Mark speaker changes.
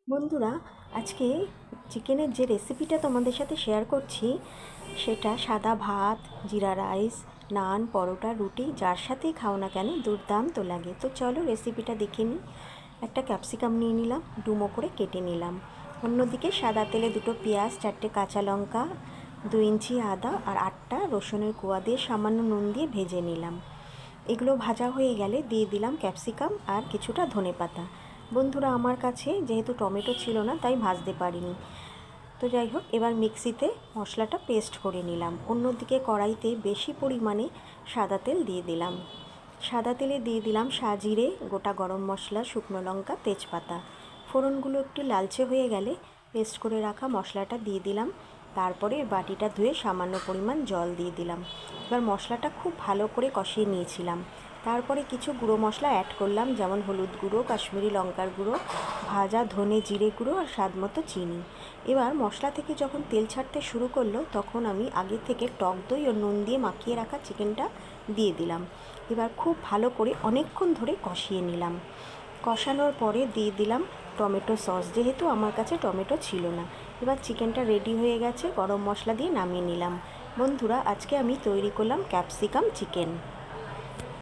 Speaker 1: বন্ধুরা, আজকে চিকেনের যে রেসিপিটা তোমাদের সাথে শেয়ার করছি সেটা সাদা ভাত, জিরা রাইস, নান, পরোটা, রুটি যার সাথেই খাও না কেন দুর্দান্ত লাগে। তো চলো রেসিপিটা দেখে নিই। একটা ক্যাপসিকাম নিয়ে নিলাম, ডুমো করে কেটে নিলাম। অন্যদিকে সাদা তেলে দুটো পেঁয়াজ, 4টে কাঁচা লঙ্কা, 2 ইঞ্চি আদা আর 8টা রসুনের কোয়া দিয়ে সামান্য নুন দিয়ে ভেজে নিলাম। এগুলো ভাজা হয়ে গেলে দিয়ে দিলাম ক্যাপসিকাম আর কিছুটা ধনেপাতা। বন্ধুরা, আমার কাছে যেহেতু টমেটো ছিল না তাই ভাজতে পারিনি। তো যাই হোক, এবার মিক্সিতে মশলাটা পেস্ট করে নিলাম। অন্যদিকে কড়াইতে বেশি পরিমাণে সাদা তেল দিয়ে দিলাম। সাদা তেলে দিয়ে দিলাম সাজিরে, গোটা গরম মশলা, শুকনো লঙ্কা, তেজপাতা। ফোড়নগুলো একটু লালচে হয়ে গেলে পেস্ট করে রাখা মশলাটা দিয়ে দিলাম। তারপরে বাটিটা ধুয়ে সামান্য পরিমাণ জল দিয়ে দিলাম। এবার মশলাটা খুব ভালো করে কষিয়ে নিয়েছিলাম। তারপরে কিছু গুঁড়ো মশলা অ্যাড করলাম, যেমন হলুদ গুঁড়ো, কাশ্মীরি লঙ্কার গুঁড়ো, ভাজা ধনে জিরে গুঁড়ো আর স্বাদ মতো চিনি। এবার মশলা থেকে যখন তেল ছাড়তে শুরু করলো তখন আমি আগে থেকে টক দই ও নুন দিয়ে মাখিয়ে রাখা চিকেনটা দিয়ে দিলাম। এবার খুব ভালো করে অনেকক্ষণ ধরে কষিয়ে নিলাম। কষানোর পরে দিয়ে দিলাম টমেটো সস, যেহেতু আমার কাছে টমেটো ছিল না। এবার চিকেনটা রেডি হয়ে গেছে, গরম মশলা দিয়ে নামিয়ে নিলাম। বন্ধুরা, আজকে আমি তৈরি করলাম ক্যাপসিকাম চিকেন।